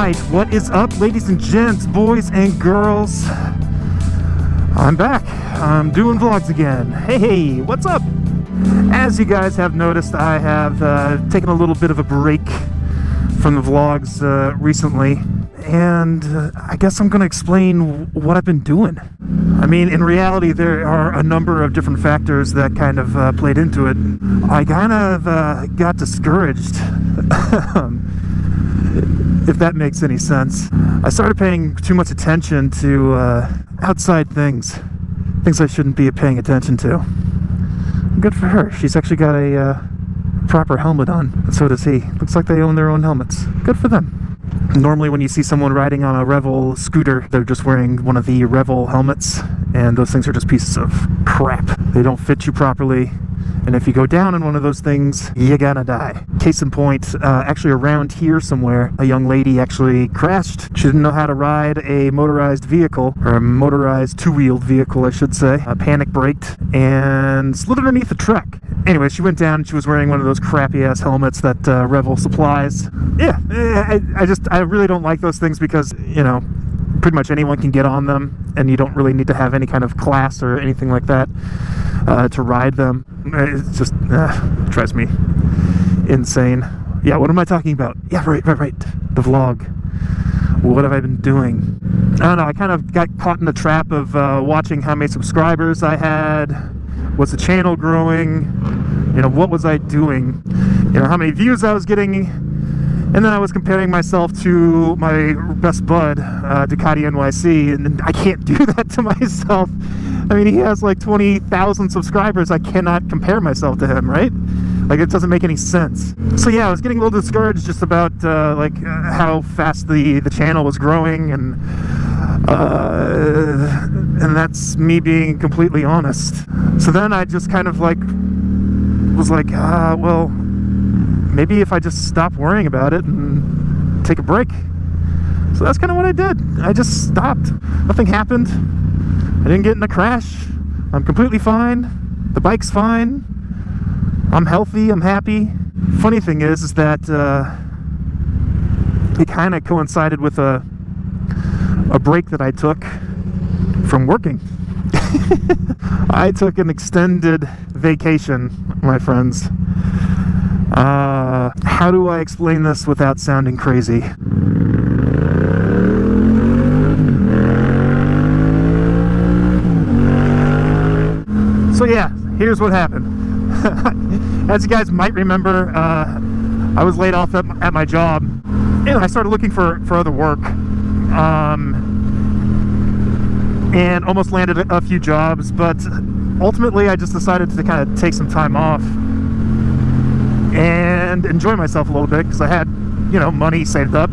Alright, what is up, ladies and gents, boys and girls? I'm back. I'm doing vlogs again. Hey, what's up? As you guys have noticed, I have taken a little bit of a break from the vlogs recently, and I guess I'm going to explain what I've been doing. I mean, in reality, there are a number of different factors that kind of played into it. I kind of got discouraged, if that makes any sense. I started paying too much attention to outside things I shouldn't be paying attention to. Good for her. She's actually got a proper helmet on, and so does he. Looks like they own their own helmets. Good for them. Normally when you see someone riding on a Rev'it scooter, they're just wearing one of the Rev'it helmets, and those things are just pieces of crap. They don't fit you properly, and if you go down in one of those things, you're gonna die. Case in point, actually around here somewhere, a young lady actually crashed. She didn't know how to ride a motorized vehicle, or a motorized two-wheeled vehicle, I should say. Panic braked and slid underneath the truck. Anyway, she went down and she was wearing one of those crappy-ass helmets that Rev'it supplies. Yeah, I really don't like those things because, you know, pretty much anyone can get on them, and you don't really need to have any kind of class or anything like that to ride them. It just drives me insane. Yeah, what am I talking about? Yeah, right. The vlog. What have I been doing? I don't know, I kind of got caught in the trap of watching how many subscribers I had. Was the channel growing? You know, what was I doing? You know, how many views I was getting? And then I was comparing myself to my best bud, Ducati NYC, and I can't do that to myself. I mean, he has like 20,000 subscribers. I cannot compare myself to him, right? Like, it doesn't make any sense. So yeah, I was getting a little discouraged just about how fast the channel was growing, and that's me being completely honest. So then I just kind of was like, well, maybe if I just stop worrying about it and take a break. So that's kind of what I did. I just stopped. Nothing happened. I didn't get in a crash. I'm completely fine. The bike's fine. I'm healthy. I'm happy. Funny thing is that it kind of coincided with a break that I took from working. I took an extended vacation, my friends. How do I explain this without sounding crazy? So yeah, here's what happened. As you guys might remember, I was laid off at my job, and I started looking for other work, and almost landed a few jobs, but ultimately I just decided to kind of take some time off and enjoy myself a little bit, because I had, you know, money saved up.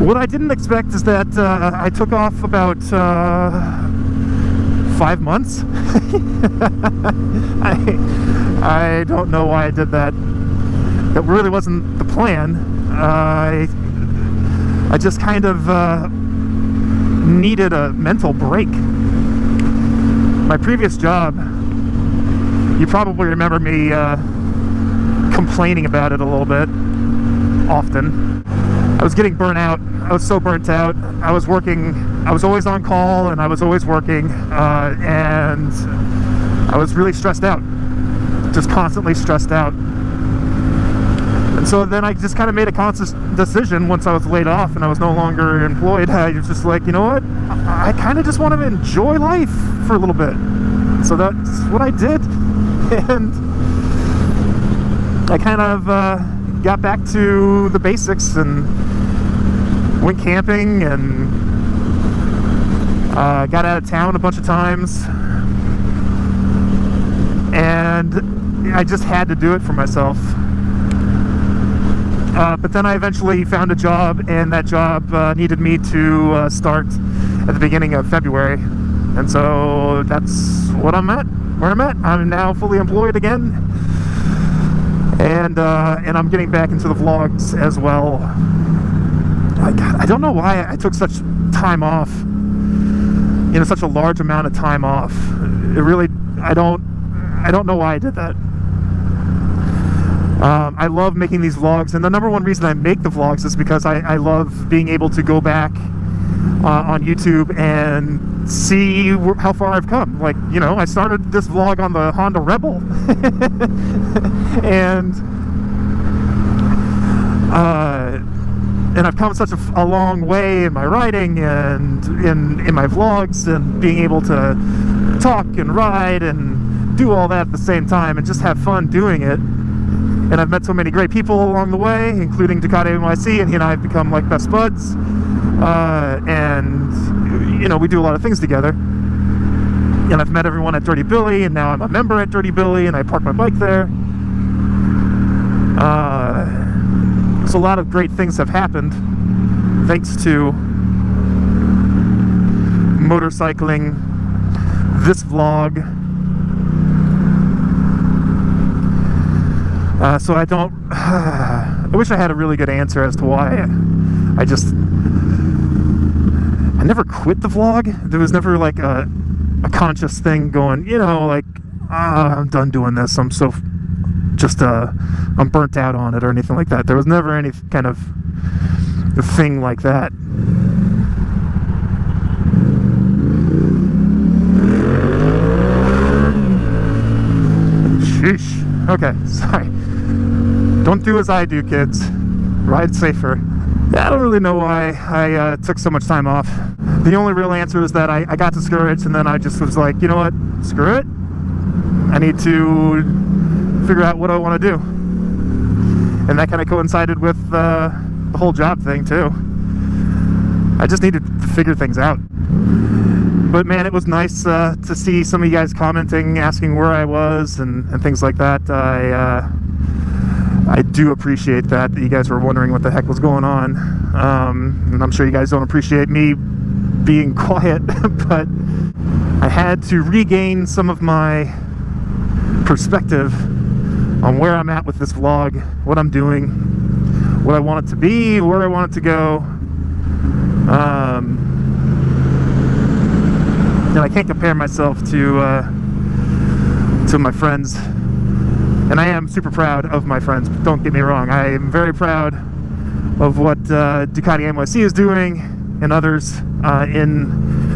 What I didn't expect is that I took off about 5 months. I don't know why I did that. It really wasn't the plan. I just kind of needed a mental break. My previous job, you probably remember me complaining about it a little bit often. I was getting burnt out. I was so burnt out. I was always on call, and I was always working, and I was really stressed out, just constantly stressed out. And so then I just kind of made a conscious decision once I was laid off and I was no longer employed. I was just like, you know what, I kind of just want to enjoy life for a little bit. So that's what I did, and I kind of got back to the basics and went camping and got out of town a bunch of times, and I just had to do it for myself. But then I eventually found a job, and that job needed me to start at the beginning of February, and so that's where I'm at. I'm now fully employed again, and I'm getting back into the vlogs as well. I don't know why I took such time off, you know, such a large amount of time off. It really, I don't know why I did that. I love making these vlogs, and the number one reason I make the vlogs is because I love being able to go back on YouTube and see how far I've come. Like, you know, I started this vlog on the Honda Rebel and I've come such a long way in my writing and in my vlogs, and being able to talk and ride and do all that at the same time and just have fun doing it. And I've met so many great people along the way, including Ducati NYC, and he and I have become like best buds. And, you know, we do a lot of things together. And I've met everyone at Dirty Billy, and now I'm a member at Dirty Billy, and I park my bike there. So a lot of great things have happened thanks to motorcycling, this vlog. So I don't... I wish I had a really good answer as to why I never quit the vlog. There was never like a conscious thing going, you know, like, I'm done doing this. I'm so just I'm burnt out on it or anything like that. There was never any kind of thing like that. Sheesh. Okay, sorry. Don't do as I do, kids. Ride safer. I don't really know why I took so much time off. The only real answer is that I got discouraged, and then I just was like, you know what? Screw it. I need to figure out what I want to do. And that kind of coincided with the whole job thing, too. I just needed to figure things out. But man, it was nice to see some of you guys commenting, asking where I was and things like that. I do appreciate that you guys were wondering what the heck was going on. And I'm sure you guys don't appreciate me being quiet, but I had to regain some of my perspective on where I'm at with this vlog, what I'm doing, what I want it to be, where I want it to go. And I can't compare myself to my friends. And I am super proud of my friends, but don't get me wrong. I am very proud of what Ducati NYC is doing, and others in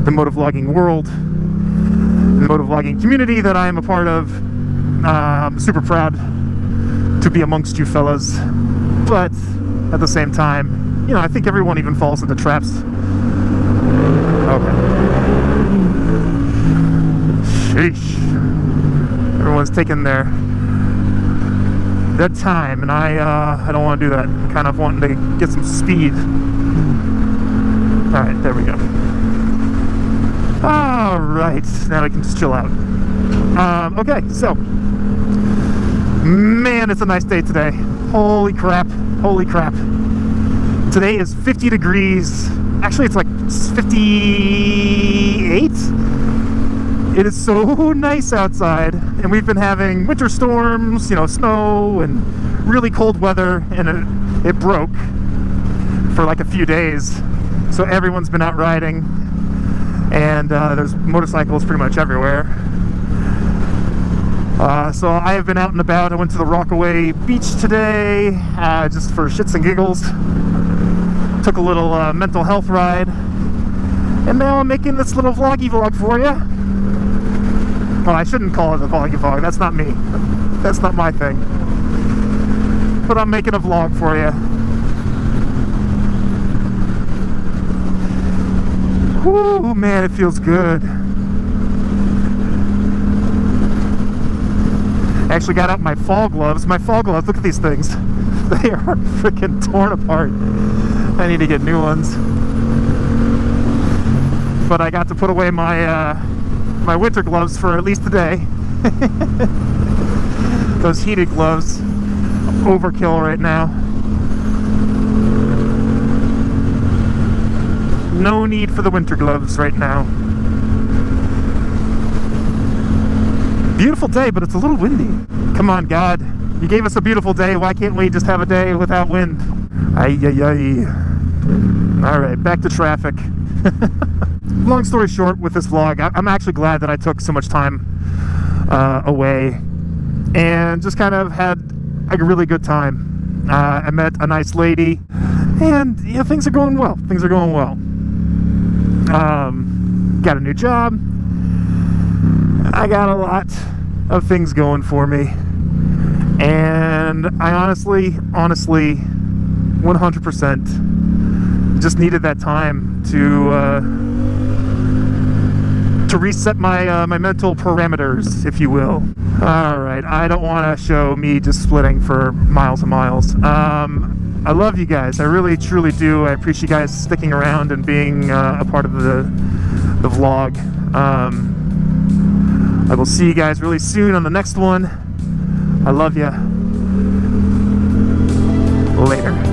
the motovlogging world, the motovlogging community that I am a part of. I'm super proud to be amongst you fellas. But at the same time, you know, I think everyone even falls into traps. Okay. Sheesh. Everyone's taking their time, and I don't want to do that. I'm kind of wanting to get some speed. Alright, there we go. Alright, now we can just chill out. Okay, so man, it's a nice day today. Holy crap, holy crap. Today is 50 degrees. Actually, it's like 58. It is so nice outside, and we've been having winter storms, you know, snow and really cold weather, and it broke for like a few days. So everyone's been out riding, and there's motorcycles pretty much everywhere. So I have been out and about. I went to the Rockaway Beach today, just for shits and giggles. Took a little mental health ride, and now I'm making this little vloggy vlog for you. Well, I shouldn't call it a vloggy vlog. That's not me. That's not my thing. But I'm making a vlog for you. Whoo, man, it feels good. I actually got out my fall gloves. My fall gloves, look at these things. They are freaking torn apart. I need to get new ones. But I got to put away my my winter gloves for at least a day. Those heated gloves, overkill right now. No need for the winter gloves right now. Beautiful day, but it's a little windy. Come on, God. You gave us a beautiful day. Why can't we just have a day without wind? Ay, ay, ay. Alright, back to traffic. Long story short with this vlog, I'm actually glad that I took so much time away and just kind of had a really good time. I met a nice lady, and yeah, things are going well. Things are going well. Got a new job. I got a lot of things going for me, and I honestly, 100% just needed that time to reset my my mental parameters, if you will. All right, I don't want to show me just splitting for miles and miles. I love you guys. I really, truly do. I appreciate you guys sticking around and being a part of the vlog. I will see you guys really soon on the next one. I love ya. Later.